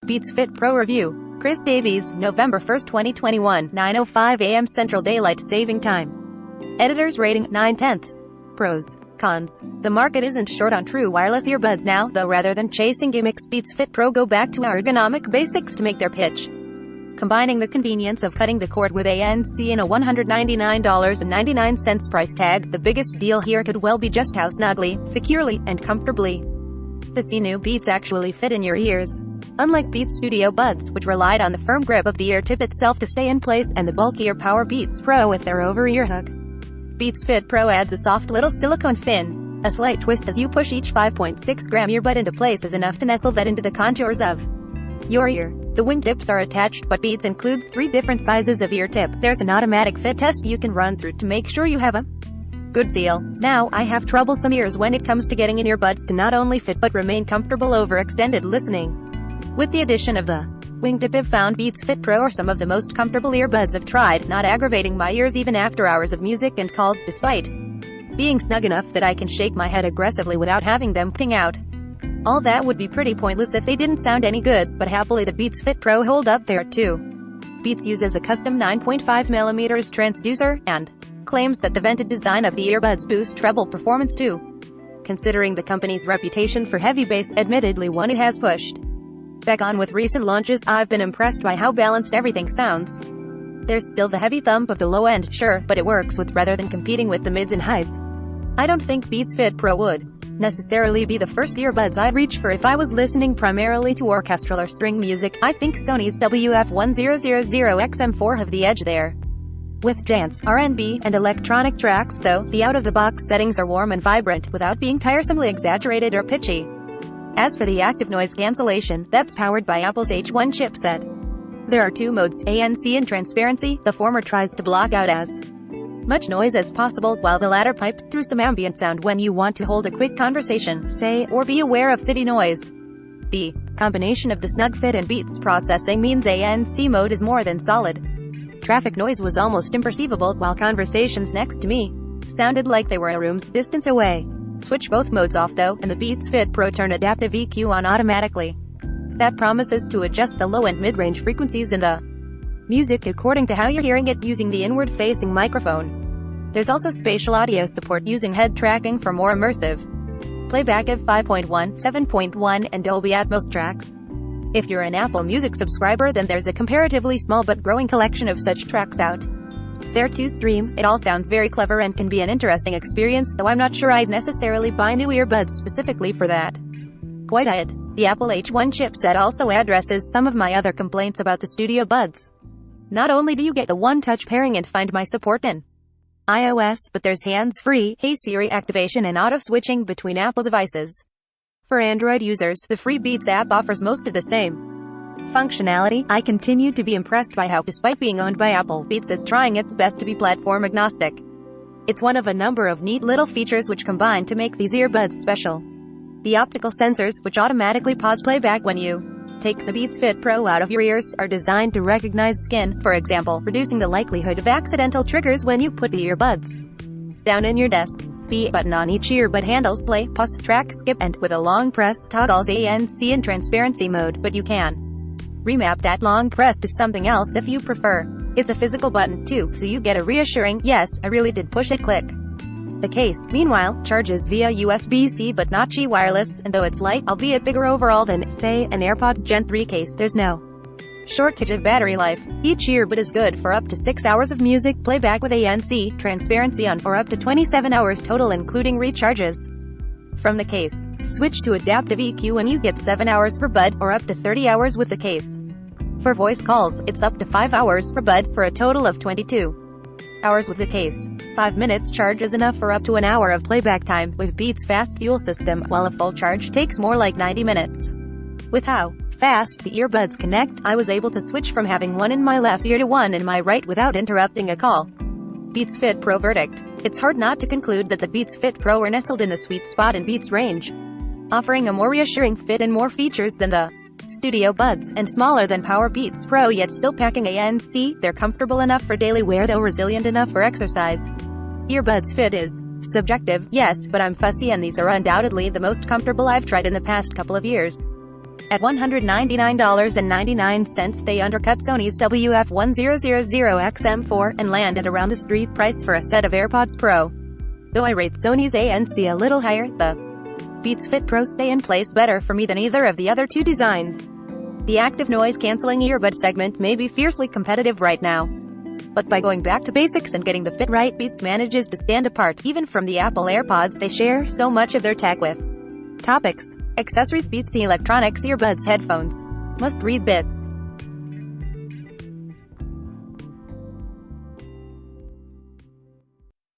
Beats Fit Pro Review. Chris Davies, November 1, 2021, 9:05 a.m. Central Daylight Saving Time. Editor's rating, 9/10. Pros. Cons. The market isn't short on true wireless earbuds now, though rather than chasing gimmicks, Beats Fit Pro go back to ergonomic basics to make their pitch. Combining the convenience of cutting the cord with ANC and a $199.99 price tag, the biggest deal here could well be just how snugly, securely, and comfortably the new Beats actually fit in your ears. Unlike Beats Studio Buds, which relied on the firm grip of the ear tip itself to stay in place, and the bulkier Power Beats Pro with their over-ear hook, Beats Fit Pro adds a soft little silicone fin. A slight twist as you push each 5.6-gram earbud into place is enough to nestle that into the contours of your ear. The wingtips are attached, but Beats includes 3 different sizes of ear tip. There's an automatic fit test you can run through to make sure you have a good seal. Now, I have troublesome ears when it comes to getting in earbuds to not only fit but remain comfortable over extended listening. With the addition of the wingtip, I've found Beats Fit Pro are some of the most comfortable earbuds I've tried, not aggravating my ears even after hours of music and calls, despite being snug enough that I can shake my head aggressively without having them ping out. All that would be pretty pointless if they didn't sound any good, but happily the Beats Fit Pro hold up there too. Beats uses a custom 9.5mm transducer, and claims that the vented design of the earbuds boosts treble performance too. Considering the company's reputation for heavy bass, admittedly one it has pushed back on with recent launches, I've been impressed by how balanced everything sounds. There's still the heavy thump of the low end, sure, but it works with rather than competing with the mids and highs. I don't think Beats Fit Pro would necessarily be the first earbuds I'd reach for if I was listening primarily to orchestral or string music. I think Sony's WF-1000XM4 have the edge there. With dance, R&B, and electronic tracks, though, the out-of-the-box settings are warm and vibrant, without being tiresomely exaggerated or pitchy. As for the active noise cancellation, that's powered by Apple's H1 chipset. There are 2 modes, ANC and transparency. The former tries to block out as much noise as possible, while the latter pipes through some ambient sound when you want to hold a quick conversation, say, or be aware of city noise. The combination of the snug fit and Beats processing means ANC mode is more than solid. Traffic noise was almost imperceivable, while conversations next to me sounded like they were a room's distance away. Switch both modes off though, and the Beats Fit Pro turn adaptive EQ on automatically. That promises to adjust the low and mid-range frequencies in the music according to how you're hearing it using the inward-facing microphone. There's also spatial audio support using head tracking for more immersive playback of 5.1, 7.1, and Dolby Atmos tracks. If you're an Apple Music subscriber, then there's a comparatively small but growing collection of such tracks out there to stream. It all sounds very clever and can be an interesting experience, though I'm not sure I'd necessarily buy new earbuds specifically for that. Quite yet. The Apple H1 chipset also addresses some of my other complaints about the Studio Buds. Not only do you get the one-touch pairing and Find My support in iOS, but there's hands-free, Hey Siri activation and auto-switching between Apple devices. For Android users, the free Beats app offers most of the same functionality. I continue to be impressed by how, despite being owned by Apple, Beats is trying its best to be platform agnostic. It's one of a number of neat little features which combine to make these earbuds special. The optical sensors, which automatically pause playback when you take the Beats Fit Pro out of your ears, are designed to recognize skin, for example, reducing the likelihood of accidental triggers when you put the earbuds down in your desk. B button on each earbud handles play, pause, track, skip, and, with a long press, toggles ANC and transparency mode, but you can remap that long press to something else if you prefer. It's a physical button, too, so you get a reassuring, "Yes, I really did push it" click. The case, meanwhile, charges via USB-C but not Qi wireless, and though it's light, albeit bigger overall than, say, an AirPods Gen 3 case, there's no shortage of battery life. Each earbud is good for up to 6 hours of music playback with ANC, transparency on, or up to 27 hours total including recharges. From the case, switch to adaptive EQ and you get 7 hours per bud, or up to 30 hours with the case. For voice calls, it's up to 5 hours per bud, for a total of 22 hours with the case. 5 minutes charge is enough for up to an hour of playback time, with Beats' fast fuel system, while a full charge takes more like 90 minutes. With how fast the earbuds connect, I was able to switch from having one in my left ear to one in my right without interrupting a call. Beats Fit Pro verdict. It's hard not to conclude that the Beats Fit Pro are nestled in the sweet spot in Beats' range, offering a more reassuring fit and more features than the Studio Buds, and smaller than Power Beats Pro, yet still packing ANC. They're comfortable enough for daily wear though resilient enough for exercise. Earbuds fit is subjective, yes, but I'm fussy and these are undoubtedly the most comfortable I've tried in the past couple of years. At $199.99, they undercut Sony's WF-1000XM4 and land at around the street price for a set of AirPods Pro. Though I rate Sony's ANC a little higher, the Beats Fit Pro stay in place better for me than either of the other two designs. The active noise-canceling earbud segment may be fiercely competitive right now, but by going back to basics and getting the fit right, Beats manages to stand apart, even from the Apple AirPods they share so much of their tech with. Topics. Accessories: Beats electronics earbuds, headphones. Must-read bits.